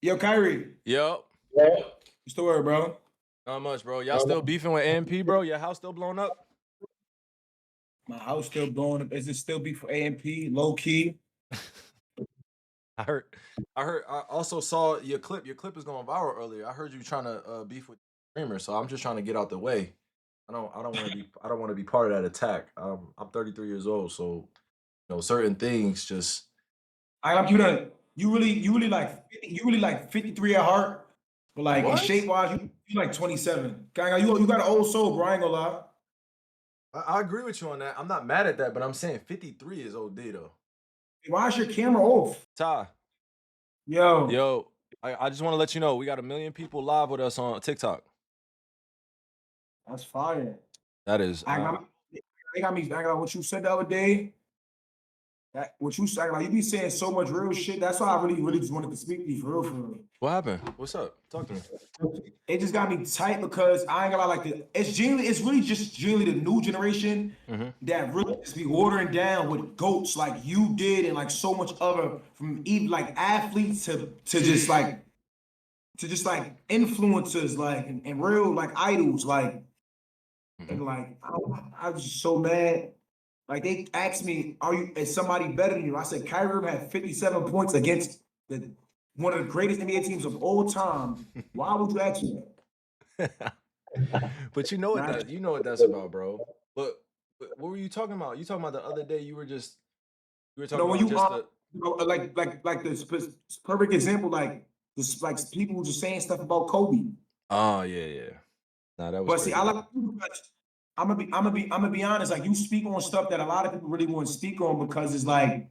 Yo, Kyrie, Yo, what's the word, bro? not much, bro. Y'all still beefing with AMP, bro? Your house still blown up? My house still blowing up. Is it still be for AMP? Low key? I heard, I also saw your clip. Your clip is going viral earlier. I heard you trying to beef with streamer, so I'm just trying to get out the way. I don't want to be part of that attack. I'm 33 years old, so certain things just I like you done. You really like 53 at heart, but like in shape what? wise, you like 27. Gang, you got an old soul, bro. I ain't gonna lie. I agree with you on that. I'm not mad at that, but I'm saying 53 is OD though. Why is your camera off? Ty, Yo, yo, I just want to let you know we got 1 million people live with us on TikTok. that's fire. That is, They got me. I got what you said the other day. That what you said, like you be saying so much real shit. That's why I really just wanted to speak to you for real, for real. what happened? What's up? Talk to me. It just got me tight because I ain't gonna lie, it's really just genuinely the new generation Mm-hmm. that really just be watering down with goats like you did and like so much other from even like athletes to just like influencers like and real like idols like Mm-hmm. and like I was just so mad. Like they asked me, is somebody better than you? I said Kyrie Irving had 57 points against one of the greatest NBA teams of all time. Why would you ask me that? But you know what Nah, that's about, bro. But what were you talking about? You talking about the other day you were talking when about you just the like this perfect example, like this like people just saying stuff about Kobe. oh yeah, yeah. Nah, that was But see, I crazy. like I'm gonna be honest. Like you speak on stuff that a lot of people really want to speak on because it's like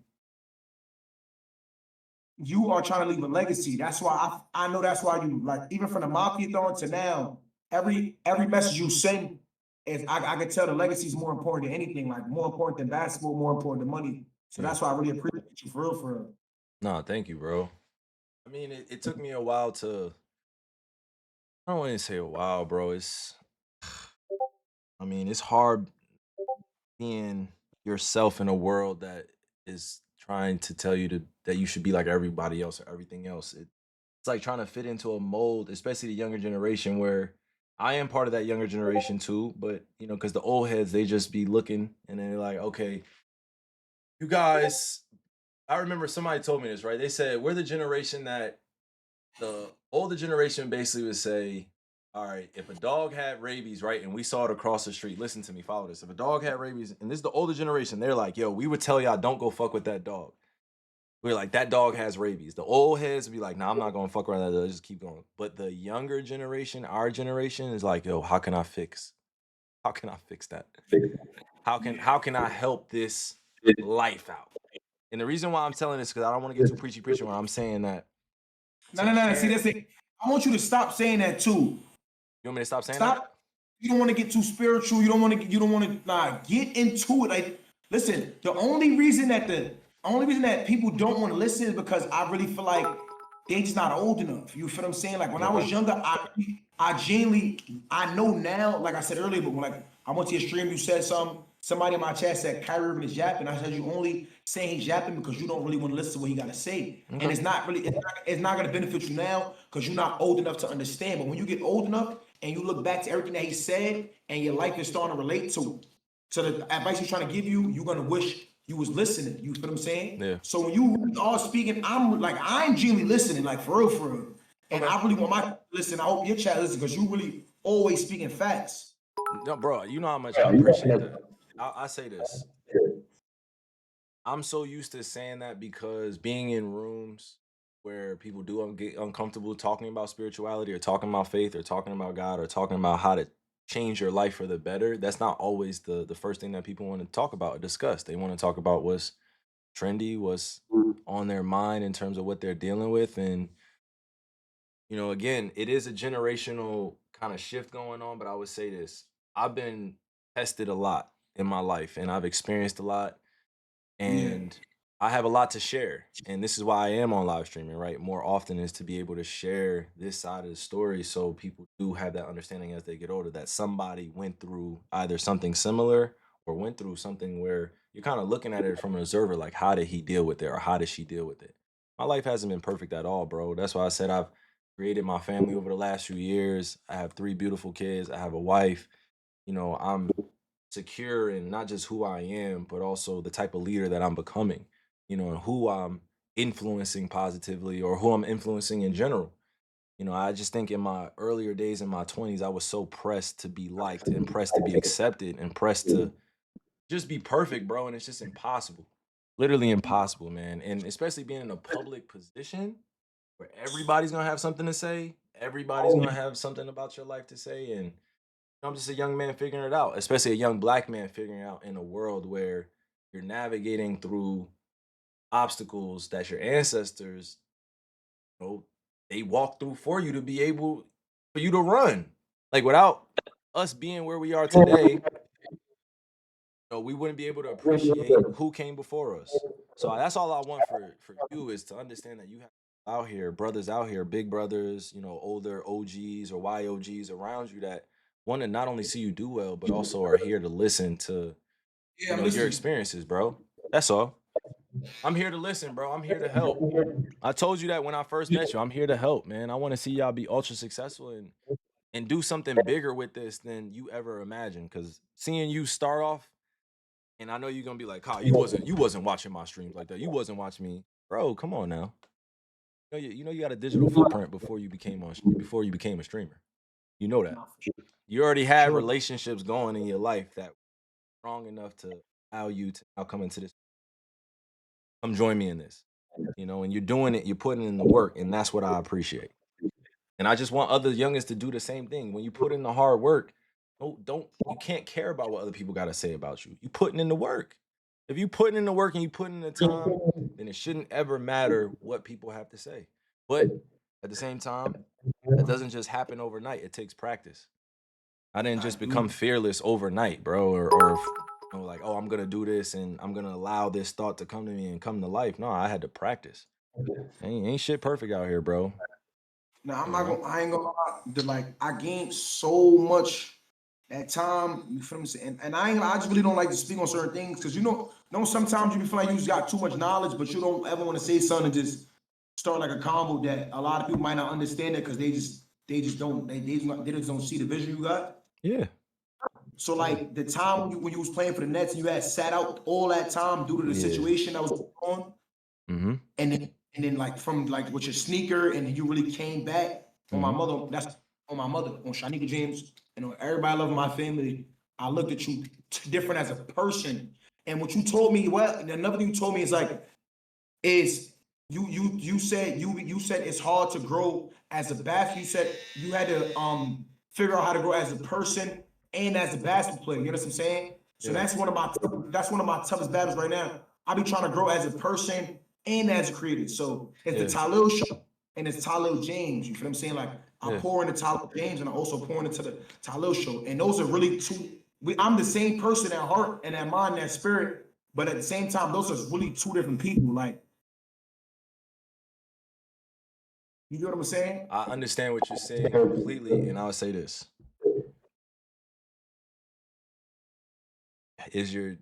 you are trying to leave a legacy. That's why I know that's why you like even from the Mafia throwing to now, every message you send is I can tell the legacy is more important than anything, like more important than basketball, more important than money. So Yeah. that's why I really appreciate you for real, for real. Nah, thank you, bro. I mean, it took me a while to I don't want to say a while, bro. I mean, it's hard being yourself in a world that is trying to tell you that you should be like everybody else or everything else. It's like trying to fit into a mold, especially the younger generation where I am part of that younger generation too, but because the old heads, they just be looking and they're like, okay, you guys, I remember somebody told me this, right? They said we're the generation that the older generation basically would say, all right, if a dog had rabies, right, and we saw it across the street, listen to me, follow this. If a dog had rabies, and this is the older generation, they're like, yo, we would tell y'all don't go fuck with that dog. We're like, that dog has rabies. The old heads would be like, nah, I'm not gonna fuck around that dog, just keep going. But the younger generation, our generation, is like, yo, how can I fix that? How can I help this life out? And the reason why I'm telling this because I don't want to get too preachy when I'm saying that No, to no, no, no. See, care. that's it. I want you to stop saying that too. You want me to stop saying that? Stop. You don't want to get too spiritual. You don't want to. You don't want to get into it. Like, listen. The only reason that people don't want to listen is because I really feel like they just not old enough. You feel what I'm saying? Like when I Okay. was younger, I genuinely I know now. Like I said earlier, but when like I went to your stream, you said something. Somebody in my chat said Kyrie Irving is yapping. I said you only saying he's yapping because you don't really want to listen to what he got to say, and Okay. it's not going to benefit you now because you're not old enough to understand. But when you get old enough and you look back to everything that he said, and your life is starting to relate to the advice he's trying to give you, you're gonna wish you was listening. You feel what I'm saying? Yeah. So when you really are speaking, I'm genuinely listening, like for real, for real. And Okay. I really want my listen. I hope your chat listen because you really always speaking facts. No, bro, you know how much I appreciate that. I say this. I'm so used to saying that because being in rooms where people do get uncomfortable talking about spirituality or talking about faith or talking about God or talking about how to change your life for the better, that's not always the first thing that people want to talk about or discuss. They want to talk about what's trendy, what's on their mind in terms of what they're dealing with. And, again, it is a generational kind of shift going on, but I would say this. I've been tested a lot in my life and I've experienced a lot Yeah. and I have a lot to share. And this is why I am on live streaming, right? More often is to be able to share this side of the story so people do have that understanding as they get older that somebody went through either something similar or went through something where you're kind of looking at it from an observer, like how did he deal with it or how did she deal with it? my life hasn't been perfect at all, bro. That's why I said I've created my family over the last few years. I have 3 beautiful kids. I have a wife. I'm secure in not just who I am, but also the type of leader that I'm becoming, and who I'm influencing positively or who I'm influencing in general. I just think in my earlier days in my 20s, I was so pressed to be liked and pressed to be accepted and pressed to just be perfect, bro. And it's just impossible. Literally impossible, man. And especially being in a public position where everybody's gonna have something to say, everybody's gonna have something about your life to say. And I'm just a young man figuring it out, especially a young black man figuring out in a world where you're navigating through obstacles that your ancestors, they walked through for you to be able for you to run. Like without us being where we are today, we wouldn't be able to appreciate who came before us. So that's all I want for you is to understand that you have out here, brothers out here, big brothers, older OGs or YOGs around you that want to not only see you do well, but also are here to listen to, Yeah, I'm your listening. experiences, bro. That's all. I'm here to listen, bro. I'm here to help. I told you that when I first met you. I'm here to help, man. I want to see y'all be ultra successful and do something bigger with this than you ever imagined. Cause seeing you start off, and I know you're gonna be like, Kyle, you wasn't watching my streams like that. You wasn't watching me. Bro, come on now. You got a digital footprint before you became a streamer. You know that. Nah, for sure. You already had Sure. relationships going in your life that were strong enough to allow you to now come into this. Come join me in this. And you're doing it, you're putting in the work, and that's what I appreciate. And I just want other youngins to do the same thing. When you put in the hard work, don't you can't care about what other people got to say about you. You putting in the work. If you putting in the work and you putting in the time, then it shouldn't ever matter what people have to say. But at the same time, that doesn't just happen overnight. It takes practice. I didn't I just become agree. fearless overnight, bro, or like, oh, I'm gonna do this and I'm gonna allow this thought to come to me and come to life. No, I had to practice. Ain't shit perfect out here, bro. Now I'm You not know? gonna. I ain't gonna lie. Like I gained so much that time. You feel me? And I ain't. I just really don't like to speak on certain things because sometimes you be feeling like you just got too much knowledge, but you don't ever want to say something and just start like a combo that a lot of people might not understand it because they just don't see the vision you got. Yeah. So like the time when you was playing for the Nets and you had sat out all that time due to the Yeah. situation that was going on, Mm-hmm. and then like from like with your sneaker, and then you really came back on my Mm-hmm. mother. That's on my mother, on Shanika James, and on everybody loving my family. I looked at you different as a person, and what you told me. Well, and another thing you told me is you said it's hard to grow as a basketball. You said you had to figure out how to grow as a person and as a basketball player. You know what I'm saying? So Yeah. that's one of my toughest battles right now. I be trying to grow as a person and as a creator. So it's the Yeah. Tylil show and it's Tylil James. You feel what I'm saying? Like I Yeah. pour into Tylil James and I also pour into the Tylil show. And those are really two. I'm the same person at heart and at mind and at spirit, but at the same time, those are really two different people. Like, you know what I'm saying? I understand what you're saying completely, and I'll say this. Is your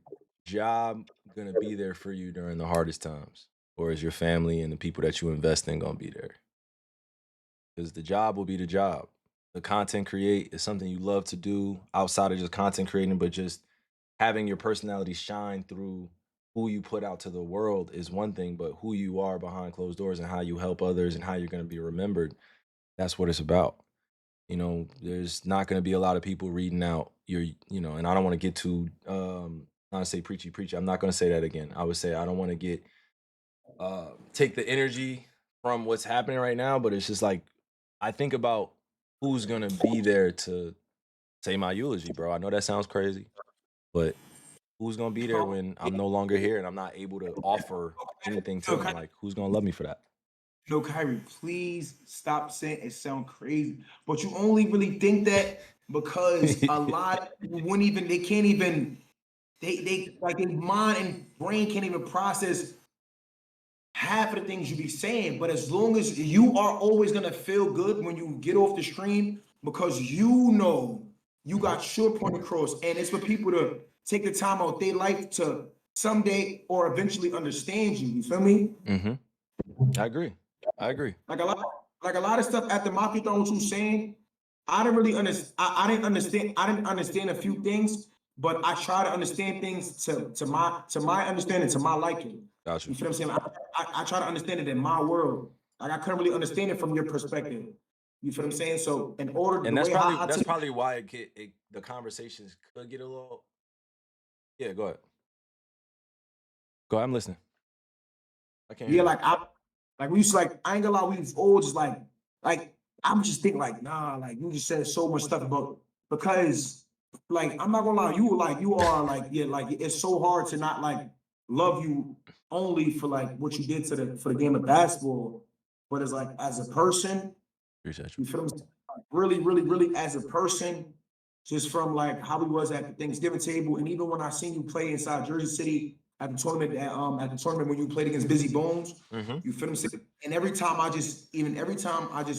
job gonna be there for you during the hardest times? Or is your family and the people that you invest in gonna be there? Because the job will be the job. The content create is something you love to do outside of just content creating, but just having your personality shine through who you put out to the world is one thing, but who you are behind closed doors and how you help others and how you're going to be remembered, that's what it's about. There's not going to be a lot of people reading out and I don't want to get too not to say preachy. I'm not going to say that again. I would say I don't want to get take the energy from what's happening right now, but it's just like I think about who's going to be there to say my eulogy, bro. I know that sounds crazy, but who's gonna be there when I'm no longer here and I'm not able to offer anything to No, them? Like, who's gonna love me for that? no, Kyrie, please stop saying it. Sound crazy, but you only really think that because a lot of people wouldn't even. They can't even. They like their mind and brain can't even process half of the things you be saying. But as long as you are always gonna feel good when you get off the stream, because you Mhm, got your point across, and it's for people to take the time out their life to someday or eventually understand you. You feel me? mhm. I agree. I agree. Like a lot of stuff at the Mafia Throne, what you saying, I didn't really understand. I didn't understand. I didn't understand a few things, but I try to understand things to my understanding, to my liking. Got you. You feel what I'm saying? I try to understand it in my world. Like I couldn't really understand it from your perspective. You feel what I'm saying? So in order, And the way how I that's take, probably why the conversations could get a little. Yeah, go ahead. Go ahead. I'm listening. I can't yeah, hear you. like we used to like, I ain't gonna lie, we was all just like I'm just thinking like, nah, like you just said so much stuff about because like I'm not gonna lie, you are like, yeah, like it's so hard to not like love you only for like what you did to the game of basketball, but as like as a person, Appreciate you. you feel me? Really, really, really as a person, just from like how we was at the Thanksgiving table, and even when I seen you play inside Jersey City at the tournament when you played against Busy Bones, Mm-hmm. you feel me? And every time I just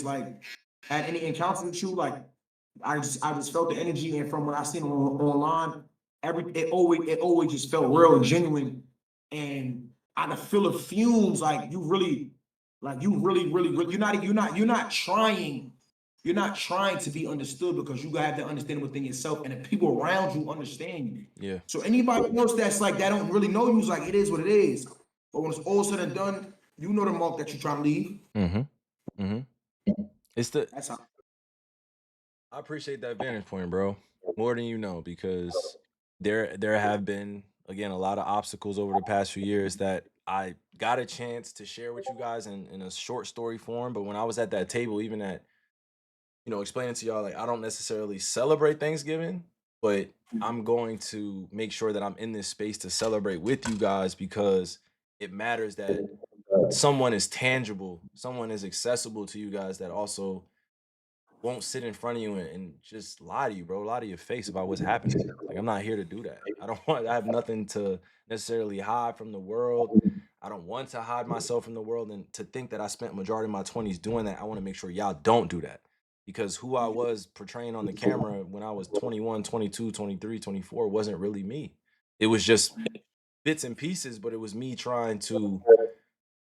like had any encounter with you, like I just felt the energy, and from what I seen online, it always just felt real and genuine, and I could feel the fumes, like you really, you're not trying to be understood because you have to understand within yourself, and the people around you understand you. Yeah. So anybody else that's like that don't really know you is like it is what it is. But when it's all said and done, you know the mark that you're trying to leave. Mm-hmm. Mm-hmm. It's the That's how. I appreciate that vantage point, bro. More than you know, because there have been again a lot of obstacles over the past few years that I got a chance to share with you guys in a short story form. But when I was at that table, even at explaining to y'all like I don't necessarily celebrate Thanksgiving, but I'm going to make sure that I'm in this space to celebrate with you guys because it matters that someone is tangible, someone is accessible to you guys that also won't sit in front of you and just lie to you, bro. Lie to your face about what's happening. Like I'm not here to do that. I don't want. I have nothing to necessarily hide from the world. I don't want to hide myself from the world, and to think that I spent majority of my 20s doing that. I want to make sure y'all don't do that because who I was portraying on the camera when I was 21, 22, 23, 24 wasn't really me. It was just bits and pieces, but it was me trying to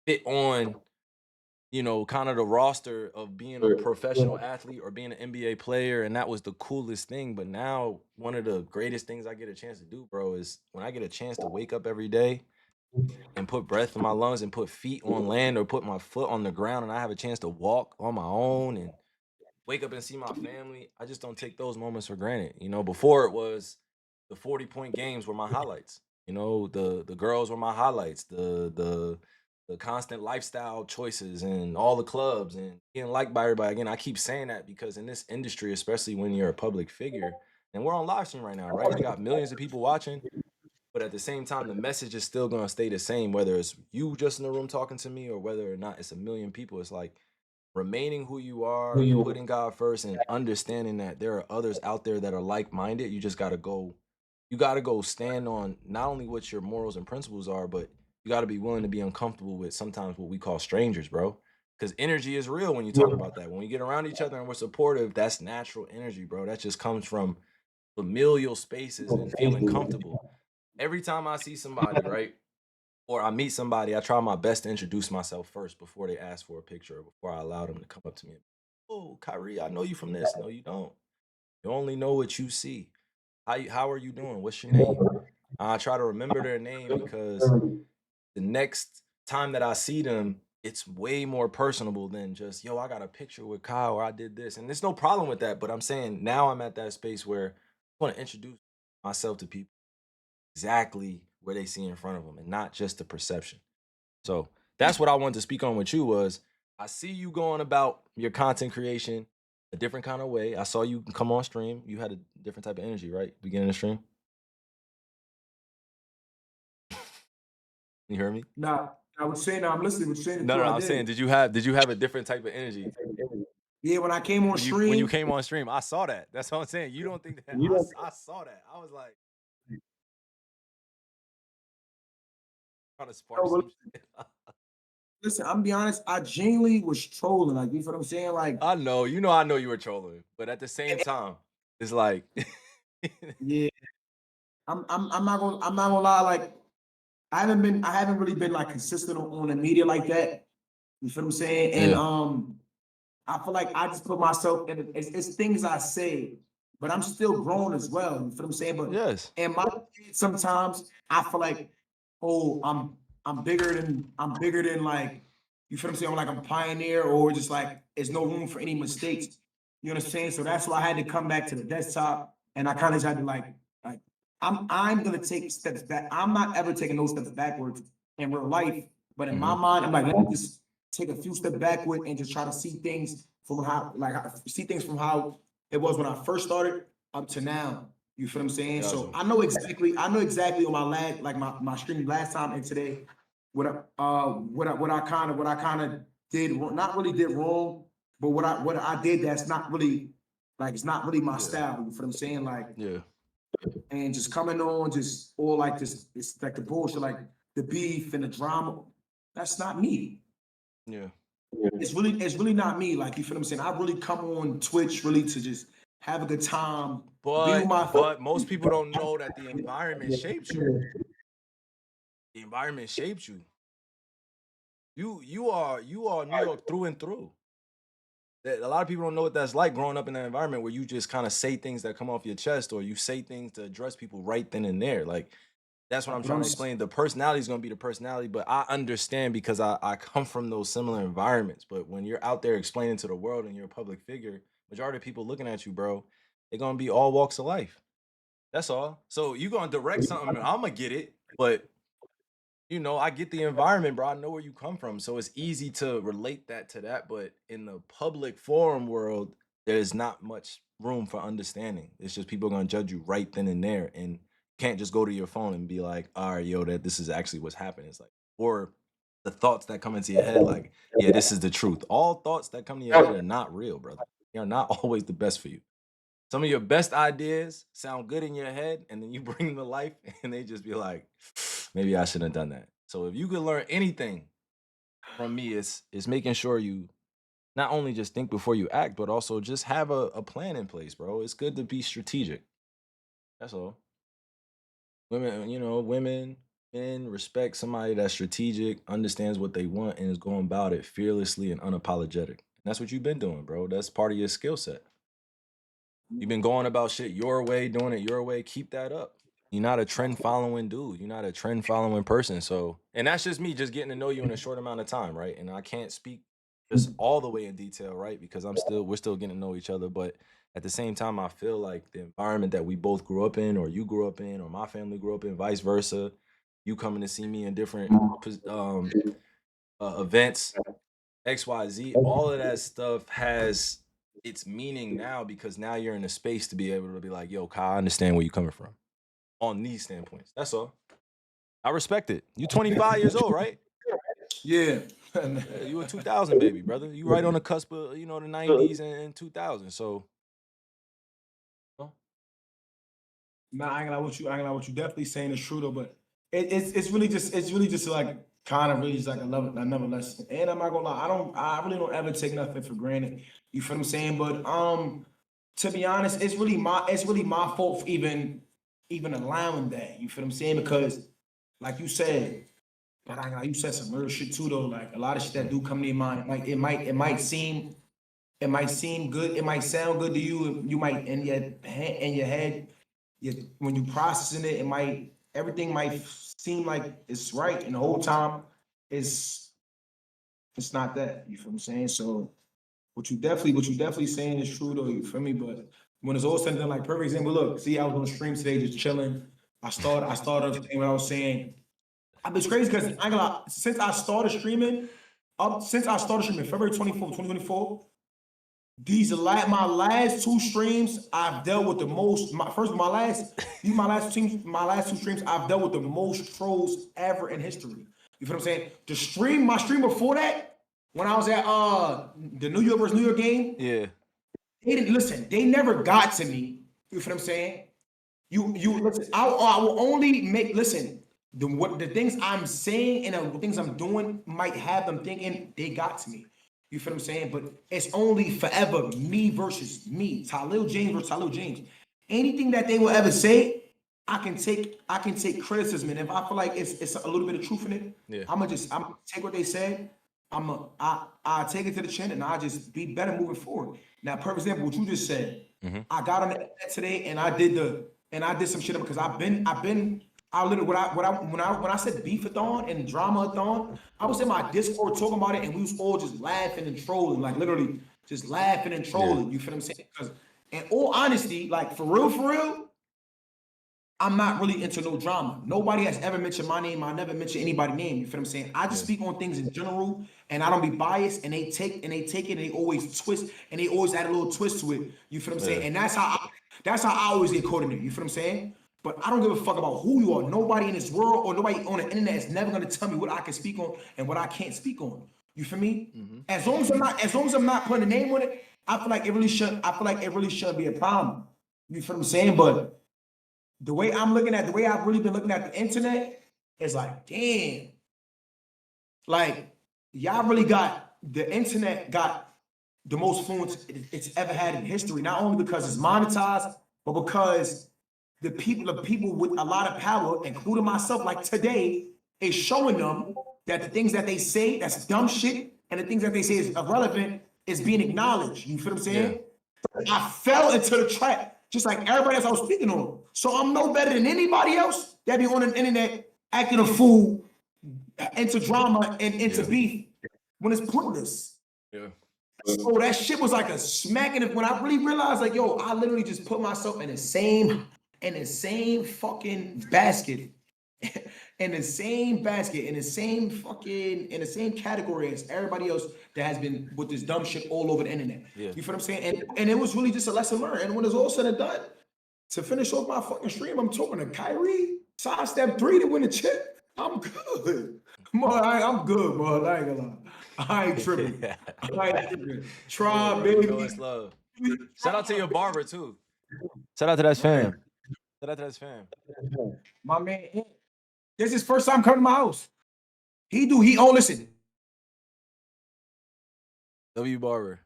fit on kind of the roster of being a professional athlete or being an NBA player, and that was the coolest thing. But now, one of the greatest things I get a chance to do, bro, is when I get a chance to wake up every day and put breath in my lungs and put feet on land or put my foot on the ground, and I have a chance to walk on my own and wake up and see my family. I just don't take those moments for granted. Before it was the 40-point games were my highlights. The girls were my highlights. The constant lifestyle choices and all the clubs and being liked by everybody. Again, I keep saying that because in this industry, especially when you're a public figure, and we're on live stream right now, right? We got millions of people watching, but at the same time, the message is still gonna stay the same, whether it's you just in the room talking to me or whether or not it's a million people. It's like remaining who you are, putting God first, and understanding that there are others out there that are like-minded. You gotta go stand on not only what your morals and principles are, but you gotta be willing to be uncomfortable with sometimes what we call strangers, bro. Because energy is real when you talk about that. When we get around each other and we're supportive, that's natural energy, bro. That just comes from familial spaces and feeling comfortable. Every time I see somebody, right? Or I meet somebody, I try my best to introduce myself first before they ask for a picture or before I allow them to come up to me. Oh, Kyrie, I know you from this. No, you don't. You only know what you see. How are you doing? What's your name? I try to remember their name because the next time that I see them, it's way more personable than just, yo, I got a picture with Kyle or I did this. And there's no problem with that. But I'm saying now I'm at that space where I want to introduce myself to people exactly where they see in front of them and not just the perception. So that's what I wanted to speak on with you was I see you going about your content creation a different kind of way. I saw you come on stream. You had a different type of energy, right? Beginning of the stream. You heard me? Now, I was saying, I'm listening. Was saying it No, too. no, no. I I was saying, did. did you have a different type of energy Yeah, when I came on when you stream, came on stream? I saw that. That's what I'm saying. You don't think that I saw that. I was like trying to spark yo, some shit. listen, I'm be honest. I genuinely was trolling. Like, you feel what I'm saying? Like, I know you were trolling, but at the same time, it's like yeah, I'm not gonna lie. Like, I haven't really been like consistent on the media like that. You feel what I'm saying? And I feel like I just put myself in it's things I say, but I'm still grown as well. You feel what I'm saying? But Yes. in my head, sometimes I feel like, oh, I'm bigger than like, you feel what I'm saying? I'm like a pioneer, or just like there's no room for any mistakes. You know what I'm saying? So that's why I had to come back to the desktop, and I kind of had to like I'm gonna take steps back. I'm not ever taking those steps backwards in real life, but in my mind, I'm like, let me just take a few steps backward and just try to see things from see things from how it was when I first started up to now. You feel what I'm saying? Gotcha. So I know exactly on my my stream last time and today what I kind of did not really did wrong, but what I did that's not really like it's not really my style. You feel what I'm saying? Like, Yeah. and just coming on just all like this, it's like the bullshit, like the beef and the drama. That's not me. Yeah. It's really not me. Like, you feel what I'm saying? I really come on Twitch really to just have a good time, be with my But most people don't know that the environment shapes you. The environment shapes you. You are New York through and through. A lot of people don't know what that's like growing up in an environment where you just kind of say things that come off your chest, or you say things to address people right then and there. Like, that's what I'm trying to explain. The personality is going to be the personality, but I understand because I come from those similar environments. But when you're out there explaining to the world and you're a public figure, majority of people looking at you, bro, they're going to be all walks of life. That's all. So you going to direct something, I'm going to get it. But, I get the environment, bro. I know where you come from. So it's easy to relate that to that. But in the public forum world, there's not much room for understanding. It's just people going to judge you right then and there. And can't just go to your phone and be like, all right, yo, that this is actually what's happening. It's like, or the thoughts that come into your head, like, yeah, this is the truth. All thoughts that come to your head are not real, brother. They are not always the best for you. Some of your best ideas sound good in your head, and then you bring them to life, and they just be like, maybe I shouldn't have done that. So if you could learn anything from me, it's making sure you not only just think before you act, but also just have a plan in place, bro. It's good to be strategic. That's all. Women, men respect somebody that's strategic, understands what they want, and is going about it fearlessly and unapologetic. And that's what you've been doing, bro. That's part of your skill set. You've been going about shit your way, doing it your way. Keep that up. You're not a trend following dude. You're not a trend following person. So, and that's just me just getting to know you in a short amount of time, right? And I can't speak just all the way in detail, right? Because we're still getting to know each other. But at the same time, I feel like the environment that we both grew up in, or you grew up in, or my family grew up in, vice versa, you coming to see me in different events, XYZ, all of that stuff has its meaning now because now you're in a space to be able to be like, yo, Kai, I understand where you're coming from on these standpoints. That's all. I respect it. You 25 years old, right? Yeah. Yeah, you a 2000 baby, brother. You right on the cusp of, the 90s and 2000. So, well, Nah, I ain't gonna lie with you. I ain't gonna lie with you. Definitely saying it's true though, but it's really just like kind of really just like another lesson. And I'm not gonna lie, I really don't ever take nothing for granted. You feel what I'm saying? But to be honest, it's really my fault for even allowing that. You feel what I'm saying? Because like you said, but I ain't gonna lie, you said some real shit too though. Like a lot of shit that do come to your mind, like it might seem good, it might sound good to you. You might in your head, when you processing it, everything might seem like it's right, and the whole time it's it's not that. You feel what I'm saying? So what you definitely saying is true though. You feel me? But when it's all said and done, like perfect example, look, see, I was on stream today just chilling. I started saying what I was saying. It's crazy because I ain't gonna lie, since I started streaming February 24th, 2024, my last two streams, I've dealt with the most. My last two streams, I've dealt with the most trolls ever in history. You feel what I'm saying? My stream before that, when I was at the New York versus New York game, yeah. they didn't listen. They never got to me. You feel what I'm saying? You listen. I will only make listen. The things I'm saying and the things I'm doing might have them thinking they got to me. You feel what I'm saying? But it's only forever me versus me. Tylil James versus Tylil James. Anything that they will ever say, I can take criticism. And if I feel like it's a little bit of truth in it, Yeah. I'm gonna take what they said. I take it to the chin and I just be better moving forward. Now, for example, what you just said, I got on the internet today and I did some shit because I literally when I said beefathon and drama-a-thon, I was in my Discord talking about it and we was all just laughing and trolling, like literally just laughing and trolling. You feel what I'm saying? Because in all honesty, like for real, I'm not really into no drama. Nobody has ever mentioned my name. I never mention anybody's name. You feel what I'm saying? I just speak on things in general, and I don't be biased. And they take it, and they always twist, and they always add a little twist to it. You feel what I'm saying? And that's how I always get caught in it. You feel what I'm saying? But I don't give a fuck about who you are. Nobody in this world or nobody on the internet is never gonna tell me what I can speak on and what I can't speak on. You feel me? As long as I'm not putting a name on it, I feel like it really shouldn't be a problem. You feel what I'm saying? But the way I've really been looking at the internet is like, damn, like y'all really got the internet got the most influence it's ever had in history. Not only because it's monetized, but because the people with a lot of power, including myself, like today, is showing them that the things that they say that's dumb shit and the things that they say is irrelevant is being acknowledged. You feel what I'm saying? I fell into the trap, just like everybody else I was speaking on. So I'm no better than anybody else that be on the internet acting a fool, into drama and into beef when it's pointless. Yeah. So that shit was like a smacking when I really realized, like, yo, I literally just put myself in the same fucking basket. In the same basket, in the same category as everybody else that has been with this dumb shit all over the internet. You feel what I'm saying? And it was really just a lesson learned. And when it's all said and done, to finish off my fucking stream, I'm talking to Kyrie, sidestep 3 to win the chip. I'm good. I'm good, bro. I ain't gonna lie. I ain't tripping. Try, baby. It's love. Shout out to your barber too. Shout out to that fam. Shout out to that fam. My man, this is his first time coming to my house. Listen. W Barber,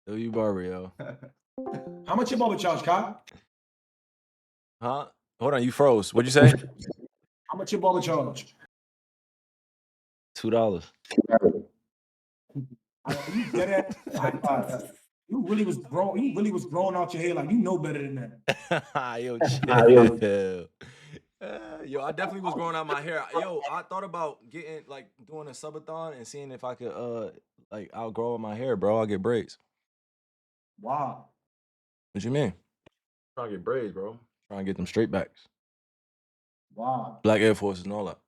yo. How much your barber charge, Kyle? Huh? Hold on, you froze. What'd you say? How much your barber charge? $2. You dead ass. You really was grown out your hair like you know better than that. Yo, chill. Yo, I definitely was growing out my hair. Yo, I thought about doing a subathon and seeing if I could outgrow my hair, bro. I'll get braids. Wow. What you mean? Trying to get braids, bro. Trying to get them straight backs. Wow. Black Air Forces and all that.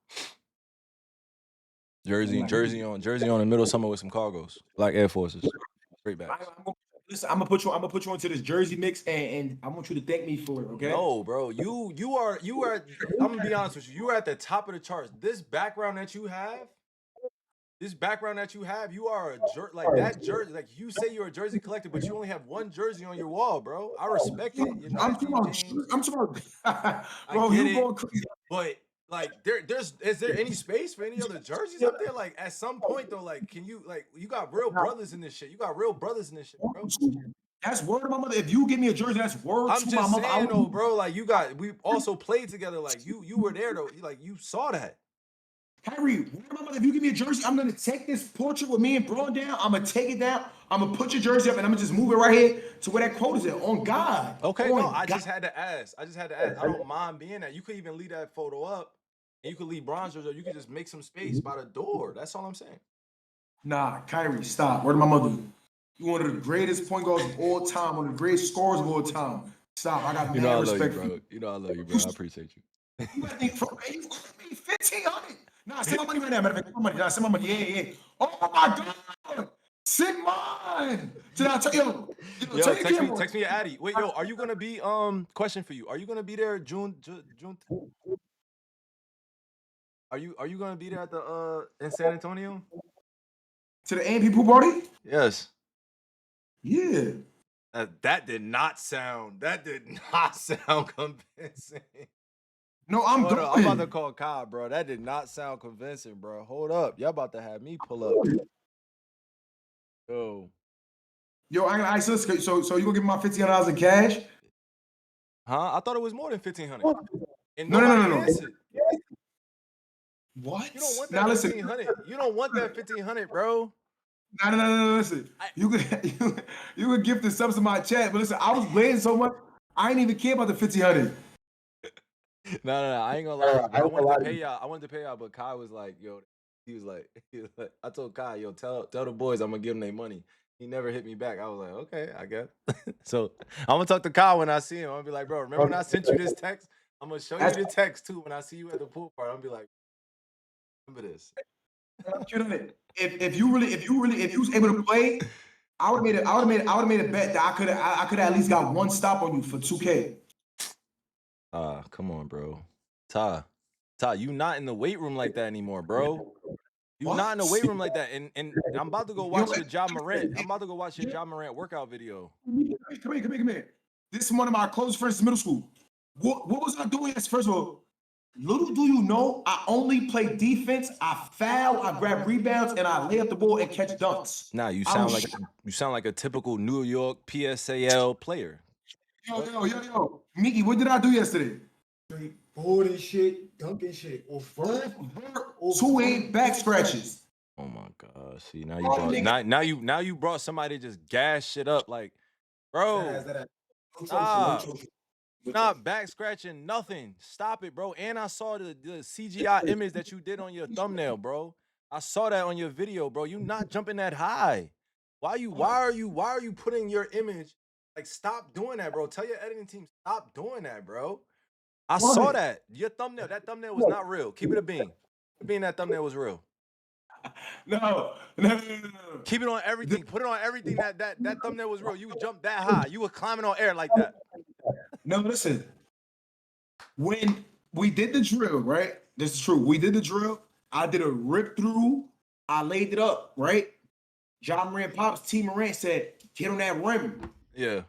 Jersey on in the middle of summer with some cargos. Black Air Forces. Straight backs. Listen, I'm gonna put you into this jersey mix and I want you to thank me for it, okay? No, bro. You are I'm gonna be honest with you. You are at the top of the charts. This background that you have, you are that jersey. Like you say you're a jersey collector, but you only have one jersey on your wall, bro. I respect it. I'm talking about bro, you going crazy. But like is there any space for any other jerseys up there? Like at some point though, like can you you got real brothers in this shit. You got real brothers in this shit, bro. That's word to my mother. If you give me a jersey, that's word I'm to just my mother. saying though, bro. Like we also played together. Like you were there though. Like you saw that. Kyrie, word to my mother, if you give me a jersey, I'm gonna take this portrait with me and bro down. I'm gonna take it down. I'm gonna put your jersey up and I'm gonna just move it right here to where that quote is at. On God. Okay, no, I just had to ask. I don't mind being that. You could even leave that photo up. And you could leave bronzers, or you could just make some space by the door. That's all I'm saying. Nah, Kyrie, stop. Word to my mother. You one of the greatest point guards of all time, one of the greatest scorers of all time. Stop. I got mad respect for you. You know I love you, bro. I appreciate you. You gotta think for me, 1,500. Nah, send my money right now. Matter of fact, send my money. Yeah. Oh my God. Send mine. Did I tell you? Text me your Addy. Wait, yo, are you gonna be question for you? Are you gonna be there June? Are you gonna be there at the in San Antonio? To the AMP pool party? Yes. Yeah. That did not sound convincing. No, I'm going. I'm about to call Kyle, bro. That did not sound convincing, bro. Hold up. Y'all about to have me pull up. Yo, so you gonna give me my $1,500 in cash? Huh? I thought it was more than $1,500. No. What? You don't want Now that listen. 1500. You don't want that 1500, bro. No. Listen. You could gift the subs to my chat, but listen, I was waiting so much. I ain't even care about the 1500. No. I ain't gonna lie to you, bro. I wanted to pay y'all, but Kai was like, yo, he was like, I told Kai, yo, tell the boys I'm gonna give them their money. He never hit me back. I was like, okay, I guess. So I'm gonna talk to Kai when I see him. I'm gonna be like, bro, remember when I sent you this text? I'm gonna show you the text too when I see you at the pool party. I'm gonna be like, remember this. If you was able to play, I would have made a bet that I could at least got one stop on you for 2K. Come on, bro. Ty, you not in the weight room like that anymore, bro. You What? not in the weight room like that. And I'm about to go watch your Ja Morant. I'm about to go watch your Ja Morant workout video. Come here. This is one of my closest friends in middle school. What was I doing? First of all, little do you know, I only play defense. I foul, I grab rebounds, and I lay up the ball and catch dunks. Nah, you sound like a typical New York PSAL player. Yo. Mickey, what did I do yesterday? Boarding shit, dunking shit, or vert, 2-8 back scratches. Oh my gosh. See, now you brought somebody to just gas shit up like, bro. Not back scratching nothing. Stop it, bro. And I saw the CGI image that you did on your thumbnail, bro. I saw that on your video, bro. You not jumping that high. Why are you putting your image? Like, stop doing that, bro. Tell your editing team, stop doing that, bro. I saw that. Your thumbnail, that thumbnail was not real. Keep it a bean. That thumbnail was real. No. Keep it on everything. Put it on everything that thumbnail was real. You jumped that high. You were climbing on air like that. No, listen. When we did the drill, right? This is true. We did the drill. I did a rip through. I laid it up, right? John Morant Pops, T. Morant said, get on that rim. Yeah.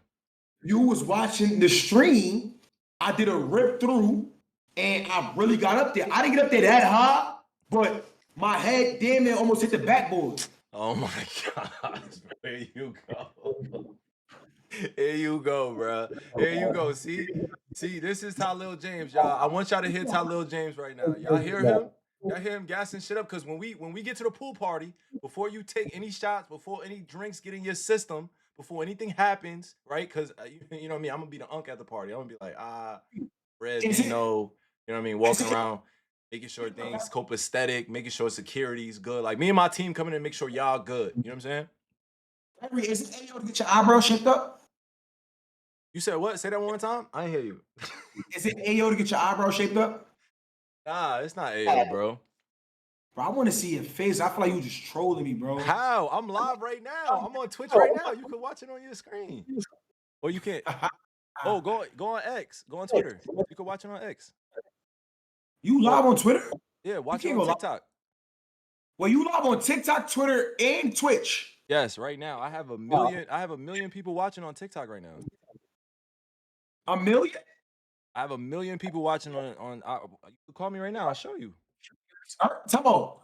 You was watching the stream. I did a rip through, and I really got up there. I didn't get up there that high, but my head damn near almost hit the backboard. Oh my gosh. Here you go. Here you go, bro. Here you go. See, this is Tylil James, y'all. I want y'all to hear Tylil James right now. Y'all hear him? Y'all hear him gassing shit up? Because when we get to the pool party, before you take any shots, before any drinks get in your system, before anything happens, right? Because you know what I mean? I'm gonna be the unk at the party. I'm gonna be like, Red Vino, you know what I mean? Walking around, making sure things copacetic, making sure security's good. Like, me and my team coming in and make sure y'all good. You know what I'm saying? Is it AO to get your eyebrow shaped up? You said what? Say that one more time. I didn't hear you. Is it AO to get your eyebrow shaped up? Nah, it's not AO, bro. Bro, I want to see your face. I feel like you just trolling me, bro. How? I'm live right now. I'm on Twitch right now. You can watch it on your screen. Or you can't. Oh, go on X. Go on Twitter. You can watch it on X. You live on Twitter? Yeah, watch it on TikTok. Well, you live on TikTok, Twitter, and Twitch. Yes, right now. I have a million people watching on TikTok right now. A million? I have a million people watching on you can call me right now. I'll show you. Come on.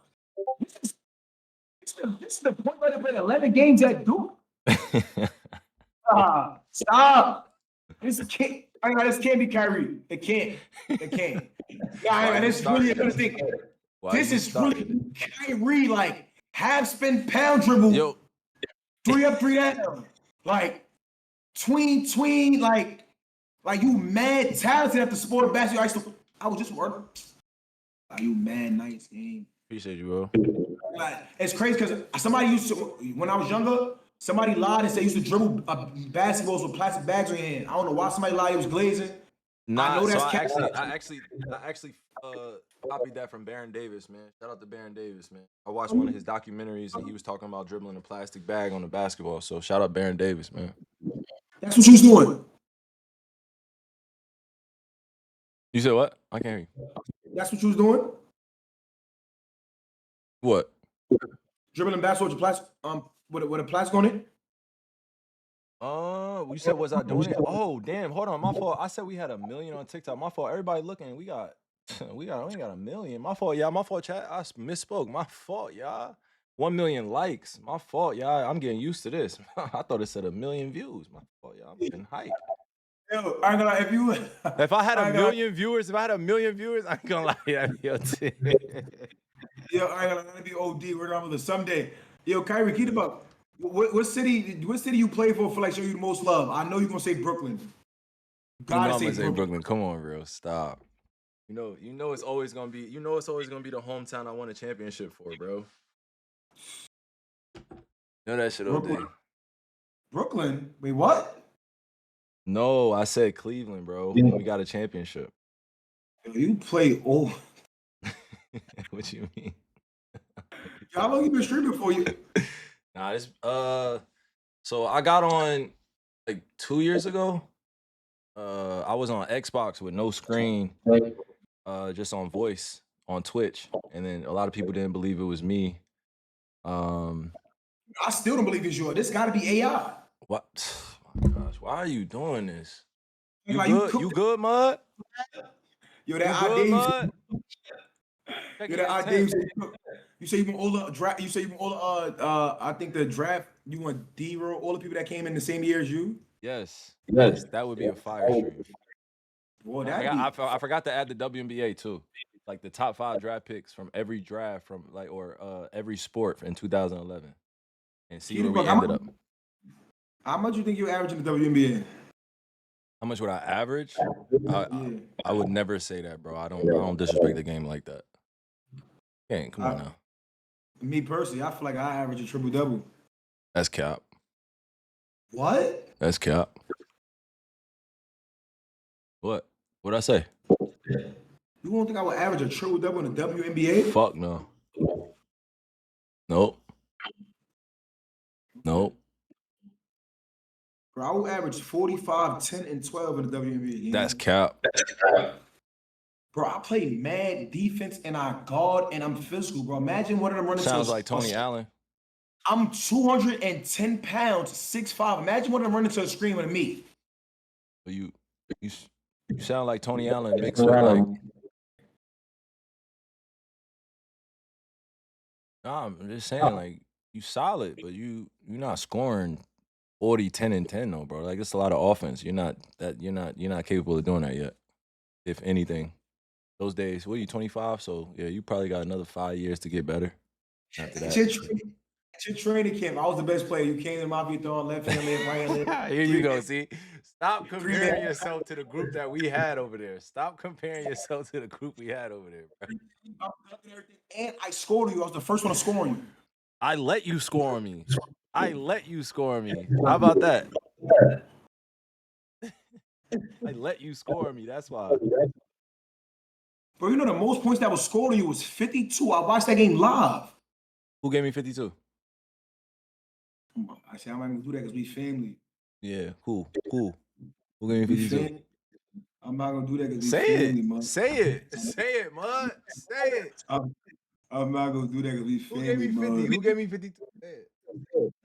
This is the point where they played 11 games at Duke. Stop. This can't be Kyrie. It can't. Yeah, and it's really a good thing. This is really Kyrie, like, half spin pound dribble. Yo. 3 up, 3 down. Like, tween, like you mad talented at the sport of basketball. I was just working. Like, you mad nice game. Appreciate you, bro. Like, it's crazy because somebody used to, when I was younger, somebody lied and said used to dribble basketballs with plastic bags on your hand. I don't know why somebody lied. It was glazing. Nah, I know that's I actually copied that from Baron Davis, man. Shout out to Baron Davis, man. I watched one of his documentaries and he was talking about dribbling a plastic bag on a basketball. So shout out Baron Davis, man. That's what you was doing. You said what? I can't hear you. That's what you was doing? What? Dribbling basketball with plastic, with a plastic on it? You said was I doing it? Oh, damn. Hold on. My fault. I said we had 1 million on TikTok. My fault. Everybody looking. We only got 1 million. My fault, y'all. My fault, chat. I misspoke. My fault, y'all. 1 million likes. My fault, y'all. I'm getting used to this. I thought it said 1 million views. My fault, y'all. I'm getting hyped. Yo, I ain't gonna lie, if you If I had I a ain't gonna lie, million viewers, I ain't gonna lie, that'd be your team. yo, I ain't gonna be OD. We're gonna someday. Yo, Kyrie, keep up. What city? What city you play for? Like show you the most love? I know you're gonna say Brooklyn. You know Gotta I'm say gonna say Brooklyn. Brooklyn. Come on, real. Stop. You know it's always gonna be. You know it's always gonna be the hometown I won a championship for, bro. You know that shit, OD. Brooklyn. Brooklyn. Wait, what? No, I said Cleveland, bro. When we got a championship. Yo, you play old. What you mean? How long you been streaming for? You? Nah, this so I got on like 2 years ago. I was on Xbox with no screen, just on voice on Twitch, and then a lot of people didn't believe it was me. I still don't believe it's yours. This got to be AI. What? Oh my gosh, why are you doing this? You Like you good? You cooked. good, Mud? Yo, You that good, idea. Mud? Yo, Checking that your idea. temp. You say you want all the draft. You say you want all the I think the draft. You want D-Roll, all the people that came in the same year as you. Yes, yes, that would be a fire stream. Boy, I that'd be. I forgot to add the WNBA too, like the top 5 draft picks from every draft from like or every sport in 2011, and see Keep where it buck. we ended up. How much you think you average in the WNBA? How much would I average? Yeah. I would never say that, bro. I don't disrespect the game like that. Hey, come on now. Me personally, I feel like I average a triple double. That's cap. What? That's cap. What? What'd I say? You don't think I would average a triple double in the WNBA? Fuck no. Nope. Nope. Bro, I will average 45, 10, and 12 in the WNBA. That's cap. Bro, I play mad defense and I guard and I'm physical, bro. Imagine one of them running Sounds to like Tony Allen. I'm 210 pounds, 6'5". Imagine one of them running to a screen with me. But you sound like Tony Allen mixed with like. Nah, I'm just saying, like, you solid, but you're not scoring 40, 10, and 10 though, bro. Like it's a lot of offense. You're not capable of doing that yet. If anything. Those days, what are you, 25? So yeah, you probably got another 5 years to get better after At that. your training camp, I was the best player. You came to my beat throwing left hand, left, right hand, left. Here you go. See, stop comparing yourself to the group that we had over there. Stop comparing yourself to the group we had over there, bro. And I scored on you. I was the first one to score on you. I let you score on me. I let you score on me. How about that? I let you score on me. That's why. Bro, you know the most points that was scored on you was 52. I watched that game live. Who gave me 52? I said, I'm not gonna do that because we family. Yeah, who? Who gave me 52? I'm not gonna do that because we Say family, it. man. Say it. Say it, Mud. Say it. I'm not gonna do that because we Who gave family, me 50? man. Who gave me 52? Say it.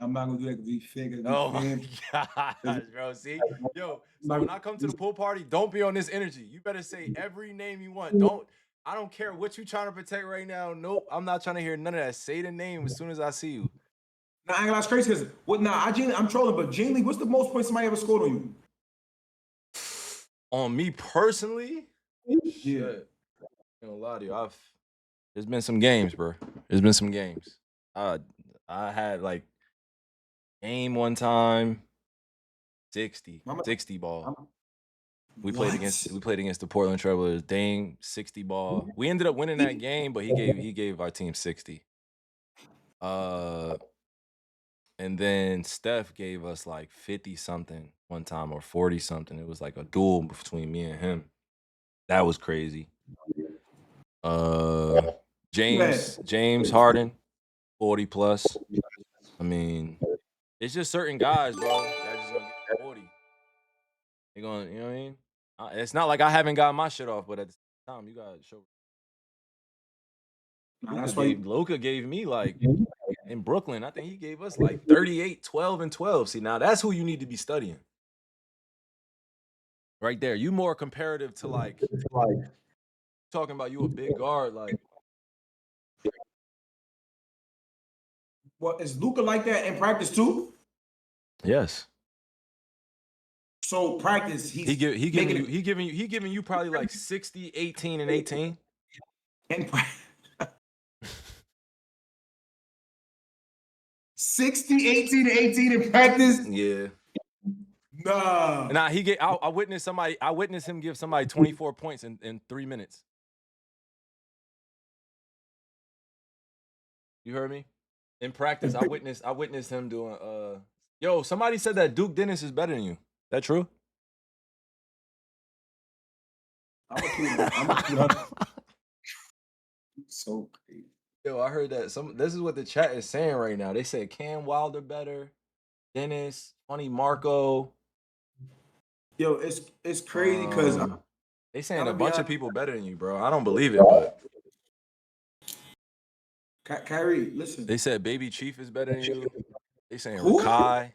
I'm not gonna do that because we family. Oh my gosh, bro. See? Yo, so when I come to the pool party, don't be on this energy. You better say every name you want. I don't care what you trying to protect right now. Nope. I'm not trying to hear none of that. Say the name as soon as I see you. Nah, I ain't gonna lie, crazy because I'm trolling, but genuinely, what's the most points somebody ever scored on you? On me personally? Yeah. Shit. I'm gonna lie to you. There's been some games, bro. There's been some games. I had like game one time, 60 ball. We played against the Portland Trailblazers. Dame 60 ball. We ended up winning that game, but he gave our team 60. And then Steph gave us like 50 something one time or 40 something. It was like a duel between me and him. That was crazy. James Harden 40 plus. I mean, it's just certain guys, bro, that just gonna get 40. They're gonna, you know what I mean? It's not like I haven't got my shit off, but at the same time, you gotta show. Luka gave me like in Brooklyn, I think he gave us like 38, 12, and 12. See, now that's who you need to be studying. Right there. You more comparative to like talking about you a big guard, like. Well, is Luka like that in practice too? Yes. So practice, He he's giving you probably like 60, 18, and 18. in 60, 18, and 18 in practice. Yeah. Nah. Nah, I witnessed him give somebody 24 points in 3 minutes. You heard me? In practice, I witnessed him doing yo, somebody said that Duke Dennis is better than you. That true? I'm a keep so crazy. Yo, I heard that this is what the chat is saying right now. They said Cam Wilder better, Dennis, Funny Marco. Yo, it's crazy because they saying a bunch of people better than you, bro. I don't believe it, but Kyrie, listen. they said Baby Chief is better than you. They saying Who? Rakai.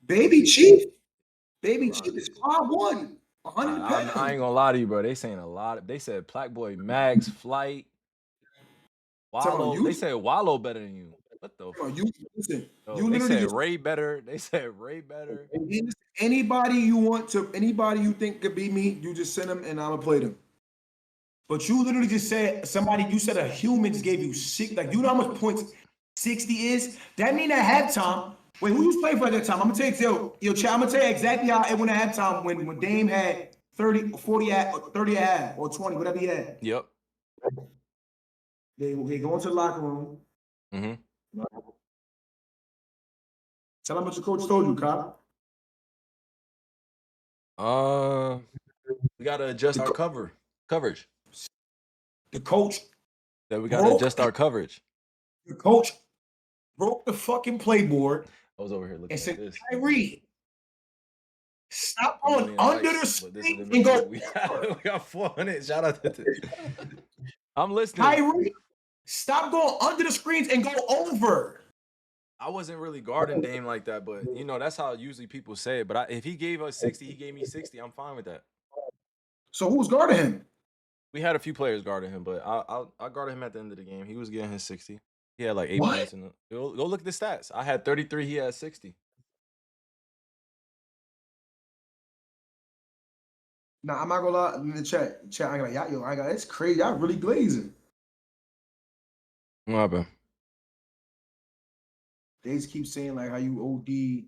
Baby Chief. Baby Chief is 5'1", 100 I pounds. ain't gonna lie to you, bro. They saying a lot. They said Black Boy Max, Flight, Wallow. They said Wallow better than you. What the fuck? Listen, Yo, they said Ray better. They said Ray better. Anybody you think could beat me, you just send them and I'ma play them. But you literally just said you said a human just gave you six. Like, you know how much points 60 is? That mean at halftime. Wait, who was playing for at that time? I'm gonna tell you, chat. I'm gonna tell you exactly how it went at halftime when Dame had 30, 40 at 30 at half or 20, whatever he had. Yep. They go into the locker room. Mm-hmm. Tell them what your coach told you, Kyle. We gotta adjust our coverage. The coach. That we gotta adjust our coverage. The coach broke the fucking playboard. I was over here looking and at said, this. Kyrie, stop going under the screen and go. We got 400. Shout out to I'm listening. Kyrie, stop going under the screens and go over. I wasn't really guarding Dame like that, but you know that's how usually people say it. But if he gave us 60, he gave me 60. I'm fine with that. So who was guarding him? We had a few players guarding him, but I guarded him at the end of the game. He was getting his 60. He had like 8 points in the. Go look at the stats. I had 33. He had 60. Nah, I'm not gonna lie. In the chat, I got yo, I got it's crazy. Y'all really glazing. What happened? They just keep saying like how you OD.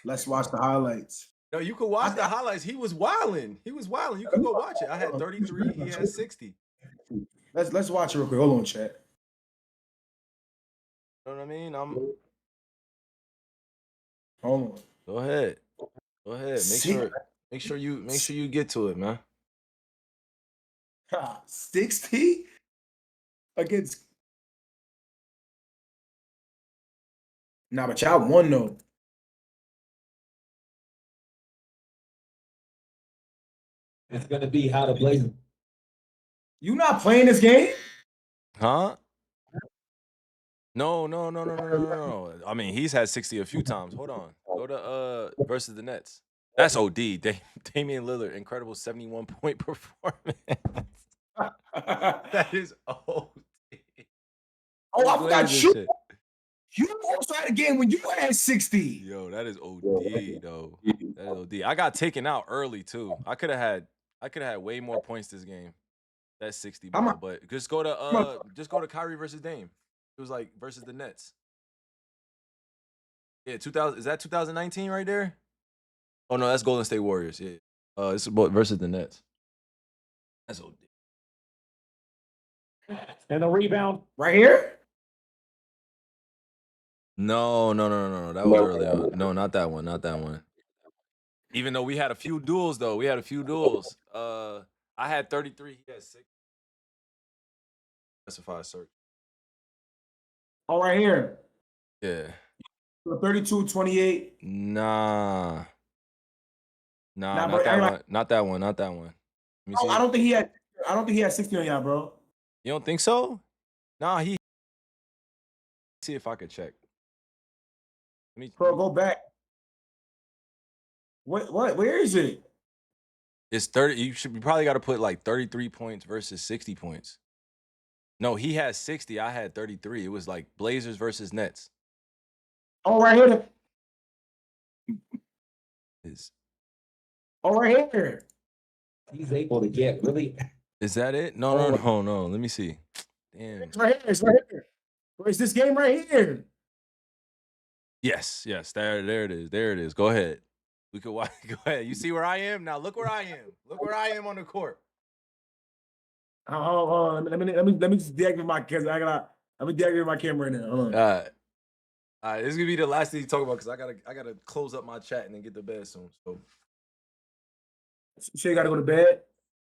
Let's watch the highlights. No, you could watch the highlights. He was wilding. You could go watch it. I had 33. He had 60. Let's watch it real quick. Hold on, chat. You know what I mean? Hold on. Go ahead. Make sure you get to it, man. 60 against. Nah, but y'all won though. It's gonna be how to play them. You not playing this game? Huh? No. I mean, he's had 60 a few times. Hold on. Go to versus the Nets. That's OD. Damian Lillard, incredible 71-point performance. That is OD. Oh, I forgot you. You also had a game when you had 60. Yo, that is OD though. That is OD. I got taken out early too. I could have had way more points this game. That's 60 ball, but just go to Kyrie versus Dame. It was like versus the Nets. Yeah, 2000 is that 2019 right there? Oh no, that's Golden State Warriors. Yeah. It's about versus the Nets. That's OD. And the rebound right here. No. That was early on. No, not that one. Even though we had a few duels, though. I had 33. He had 6. Specify search. Oh, right here. Yeah. 32-28. Nah, not that one. Not that one. Let me see. I don't think he had 60 on y'all, bro. You don't think so? Nah, he. See if I could check. Bro, go back. What? Where is it? It's 30. You probably got to put like 33 points versus 60 points. No, he had 60. I had 33. It was like Blazers versus Nets. Oh, right here. Oh, right here. He's able to get really. Is that it? No. Let me see. Damn. It's right here. It's right here. It's this game right here. Yes. There it is. There it is. Go ahead. We could watch. Go ahead. You see where I am now? Look where I am. Look where I am on the court. Let me just deactivate my camera. Let me deactivate my camera right now. Hold on. All right. This is gonna be the last thing you talk about because I gotta close up my chat and then get to bed soon. So You gotta go to bed.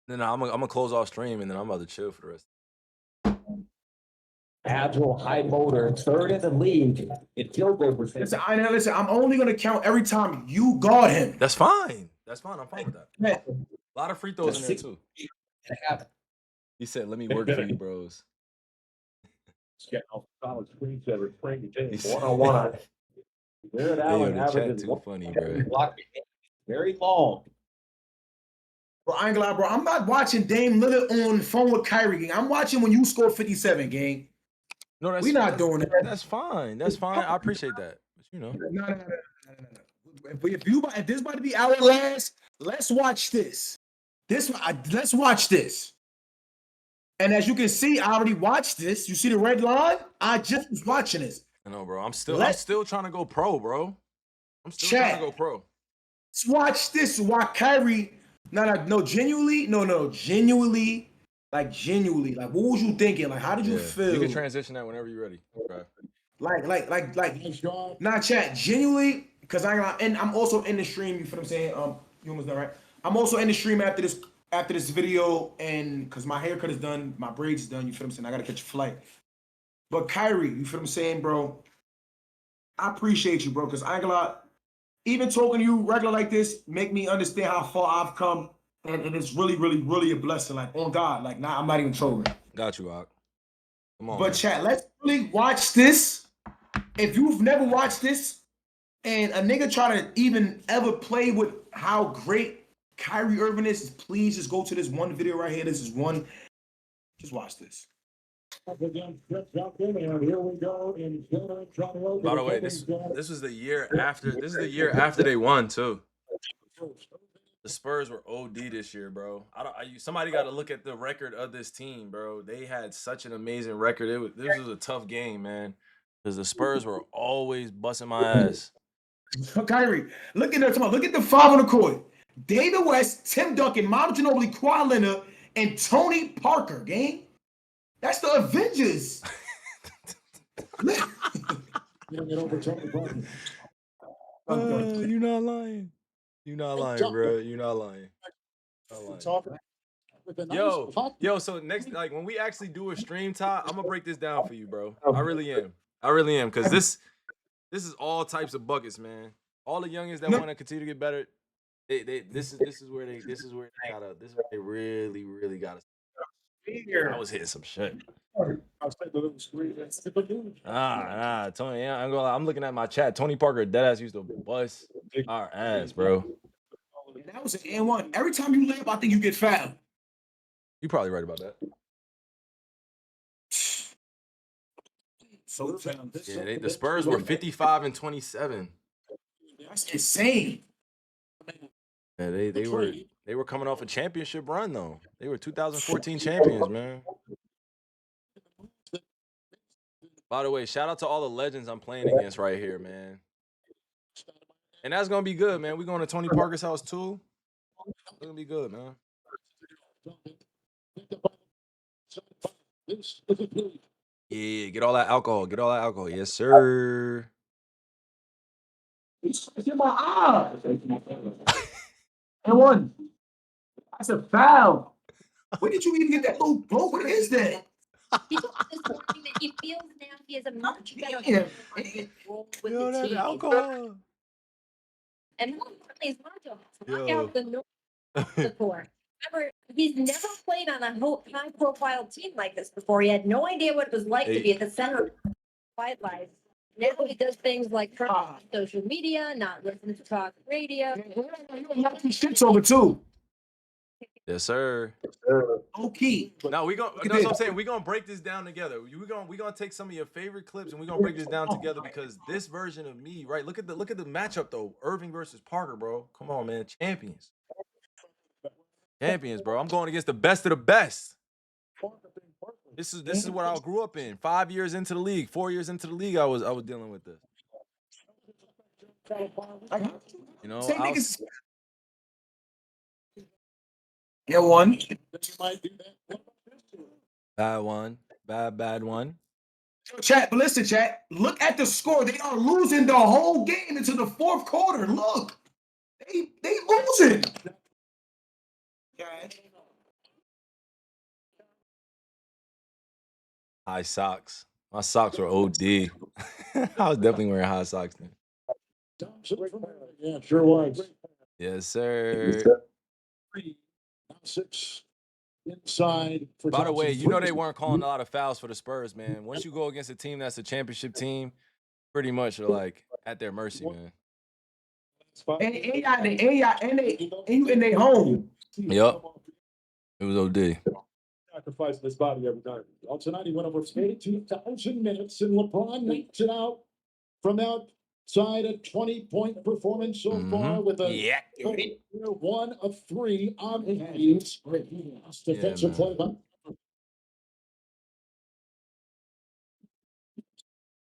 then I'm gonna close off stream and then I'm about to chill for the rest. Agile, high motor, third in the league in field goal percentage. Listen. I'm only gonna count every time you guard him. That's fine. I'm fine with that. Man, A lot of free throws in there too. He said, "Let me work for you, bros." Getting off college screensaver, one-on-one. Jared Allen the chat averages too funny, bro. Very long. bro, I ain't gonna lie, bro. I'm not watching Dame Lillard on the phone with Kyrie, gang. I'm watching when you score 57, gang. No, We not doing that. That's fine. That's fine. I appreciate that. But you know, No. If this about to be our last, let's watch this. Let's watch this. And as you can see, I already watched this. You see the red line? I just was watching this. I know, bro. I'm still trying to go pro, bro. I'm still trying to go pro. Let's watch this. Why Kyrie? Genuinely. Like, what was you thinking? Like, how did you feel? You can transition that whenever you're ready. Okay. Not chat. Genuinely, because I'm also in the stream. You feel what I'm saying? You almost done, right? I'm also in the stream after this video, and because my haircut is done, my braids is done. You feel what I'm saying? I gotta catch a flight. But Kyrie, you feel what I'm saying, bro? I appreciate you, bro, because I ain't gonna lie. Even talking to you regular like this make me understand how far I've come, and it's really, really, really a blessing. Like, on God, like, nah, I'm not even trolling. Got you, Ak. Come on. But man. chat, let's really watch this. If you've never watched this, and a nigga try to even ever play with how great Kyrie Irving is, please just go to this one video right here. This is one. Just watch this. By the way, this was the year after. This is the year after they won too. The Spurs were OD this year, bro. Somebody got to look at the record of this team, bro. They had such an amazing record. This was a tough game, man, because the Spurs were always busting my ass. Kyrie, look at the five on the court. David West, Tim Duncan, Manu Ginobili, Kawhi Leonard, and Tony Parker, gang. That's the Avengers. You're not lying. You're not lying, bro. You're not lying. Yo, so next, like, when we actually do a stream, Todd, I'm gonna break this down for you, bro. I really am, because this is all types of buckets, man. All the youngins that want to continue to get better, this is where they really gotta. I was hitting some shit. Tony. I'm looking at my chat. Tony Parker, deadass used to bust our ass, bro. And that was an N1. Every time you layup, I think you get fouled. You probably right about that. So yeah, the Spurs were 55 and 27. That's insane. Yeah, they were coming off a championship run though. They were 2014 champions, man. By the way, shout out to all the legends I'm playing against right here, man. And that's gonna be good, man. We're going to Tony Parker's house too. It's gonna be good, man. Yeah, get all that alcohol. Get all that alcohol. Yes, sir. It's in my eye. And one. That's a foul. Where did you even get that little bro? What is that? He told us this morning that he feels now he has a much better with Yo, the that team. alcohol. And more importantly, is Monto knock Yo. out the north of the court. Remember, he's never played on a high-profile team like this before. He had no idea what it was like to be at the center of quiet life. Now he does things like turn on social media, not listen to talk radio. Shit's over too. Yes, sir. Okay. No, that's what I'm saying. We're gonna break this down together. We're gonna take some of your favorite clips and we're gonna break this down together because this version of me, right? Look at the matchup though. Irving versus Parker, bro. Come on, man. Champions. Champions, bro. I'm going against the best of the best. This is what I grew up in. 5 years into the league, 4 years into the league, I was dealing with this. You know, Same niggas. Yeah, one. bad one, bad one. Chat, but listen, chat. Look at the score. They are losing the whole game into the fourth quarter. Look, they losing. High socks. My socks were OD. I was definitely wearing high socks then. Yeah, sure was. Yes, sir. 6 inside. By the way, you know they weren't calling a lot of fouls for the Spurs, man. Once you go against a team that's a championship team, pretty much are like at their mercy, man. And they home. Yup. It was OD. Sacrificing his body every time. Well, tonight he went over 82,000 minutes, and LeBron knocks it out from outside a 20-point performance so far with a 1 of 3 on games. Defensive play by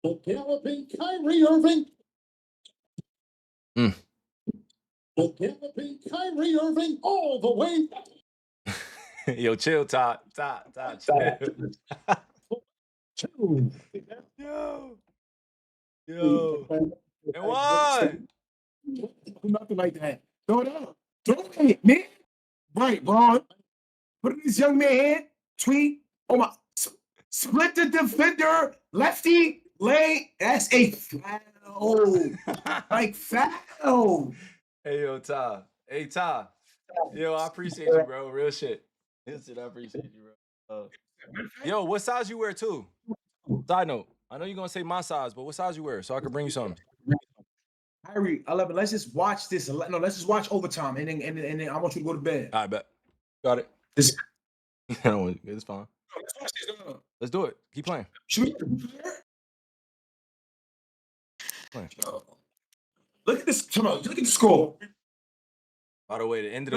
the galloping Kyrie Irving. The galloping Kyrie Irving all the way. Yo, chill, Todd. Chill. Two. Yo. And one. Nothing like that. Throw it up. Throw it, man. Right, bro. Put it in this young man hand. Tweet. Oh my. Split the defender. Lefty. Lay. That's a foul. Like foul. Hey, yo, Todd. Hey, Todd. Yo, I appreciate you, bro. Real shit. I appreciate you, bro. Yo, what size you wear, too? Side note. I know you're going to say my size, but what size you wear so I can bring you something? Kyrie, 11. Let's just watch this. No, let's just watch overtime, and then I want you to go to bed. I bet. Got it. This. It's fine. Let's watch this. No. Let's do it. Keep playing. Should we? Look at this. Look at the score. By the way, the end of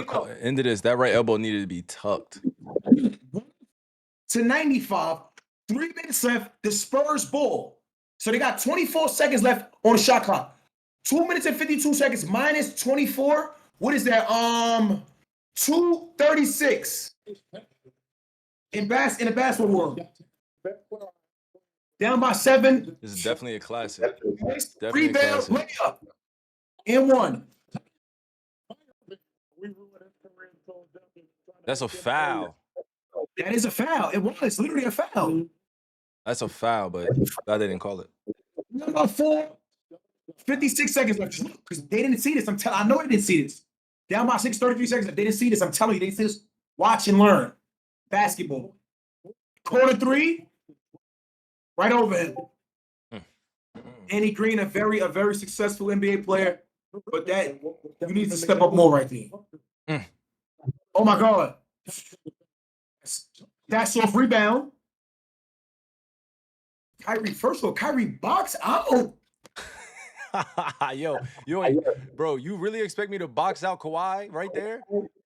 this, that right elbow needed to be tucked. To 95, 3 minutes left, the Spurs ball. So they got 24 seconds left on the shot clock. 2 minutes and 52 seconds minus 24. What is that? 2:36 in the basketball world. Down by 7. This is definitely a classic. Rebound, layup, and 1. That's a foul. That is a foul. It was literally a foul. That's a foul, but I didn't call it. About 56 seconds left. Just look, because they didn't see this. I know they didn't see this. Down by 6:33 seconds. They didn't see this. I'm telling you, they didn't see this. Watch and learn. Basketball. Corner 3. Right over him. Danny Green, a very successful NBA player, but that you need to step up more right there. Oh my God. That's off rebound. Kyrie, first of all, Kyrie box out. Yo, bro, you really expect me to box out Kawhi right there?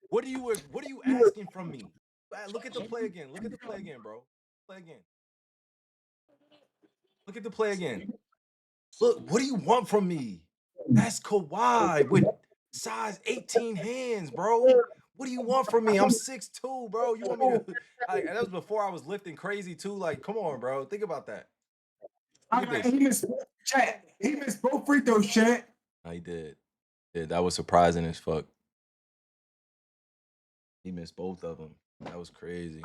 What are you asking from me? Look at the play again. Look at the play again, bro. Play again. Look at the play again. Look, what do you want from me? That's Kawhi with size 18 hands, bro. What do you want from me? I'm 6'2", bro. You want me to? That was before I was lifting crazy too. Like, come on, bro. Think about that. He missed both free throws, chat. He did. Yeah, that was surprising as fuck. He missed both of them. That was crazy.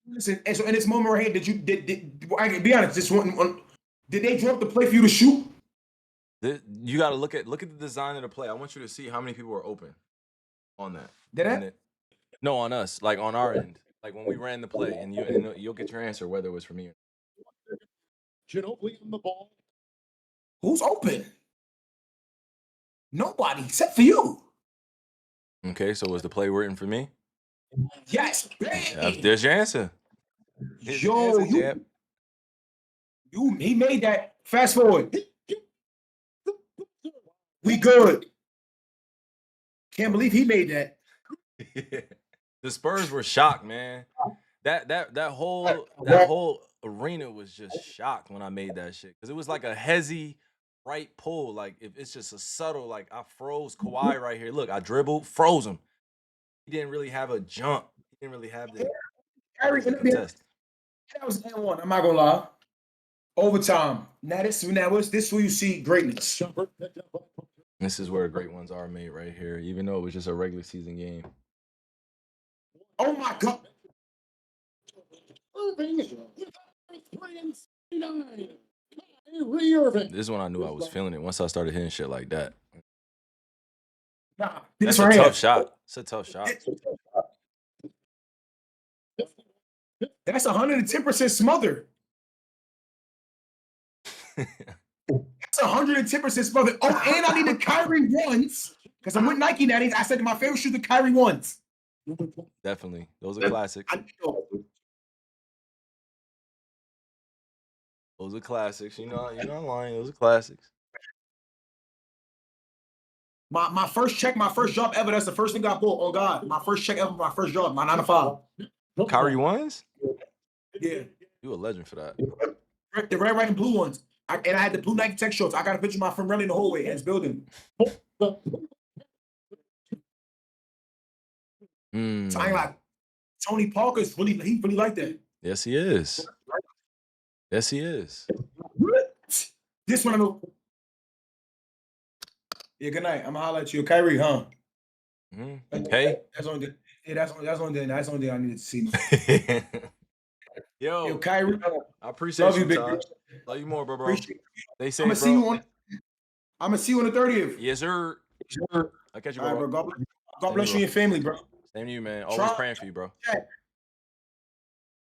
Listen, and so in this moment right here, did I can be honest? This one, did they drop the play for you to shoot? You got to look at the design of the play. I want you to see how many people were open on that. Did I? No, on us, like on our end, like when we ran the play, and you'll get your answer whether it was from me. Ginobili on the ball. Who's open? Nobody except for you. Okay, so was the play written for me? Yes. There's your answer. He made that. Fast forward. We good. Can't believe he made that. The Spurs were shocked, man. That whole arena was just shocked when I made that shit because it was like a hezzy right pull. Like if it's just a subtle, like I froze Kawhi right here. Look, I dribbled, froze him. He didn't really have a jump. He didn't really have the contest. That was N1. I'm not gonna lie. Overtime. Now this is where you see greatness. Jumper picked up by This is where great ones are made right here, even though it was just a regular season game. Oh my God. Irving. 3-39. Kyrie Irving. This is when I knew I was feeling it. Once I started hitting shit like that. Nah, That's this a right tough here. shot. It's a tough shot. That's 110% smother. That's 110% smother. Oh, and I need the Kyrie ones because I'm with Nike now. I said my favorite shoes, the Kyrie ones. Definitely. Those are classics. Those are classics. You're not lying. Those are classics. My first check, my first job ever. That's the first thing I bought. Oh God, my first check ever, my first job, my 9 to 5. Kyrie ones? Yeah, You a legend for that. the red, white, and blue ones. I had the blue Nike Tech shorts. I got a picture of my friend running the hallway in his building. So I ain't like Tony Parker's really like that. Yes, he is. Yes, he is. This one, yeah. Good night. I'm gonna holler at you, Kyrie, huh? Hey. That's only thing I needed to see. Man. Yo, Kyrie, I appreciate love you, you, big Todd. bro. Love you more, bro. Appreciate you. They say, I'm gonna see you on the 30th. Yes, sir. I'll catch you, All right, bro. bro. God bless you and your family, bro. Same to you, man. Always Try- praying for you, bro. Chat.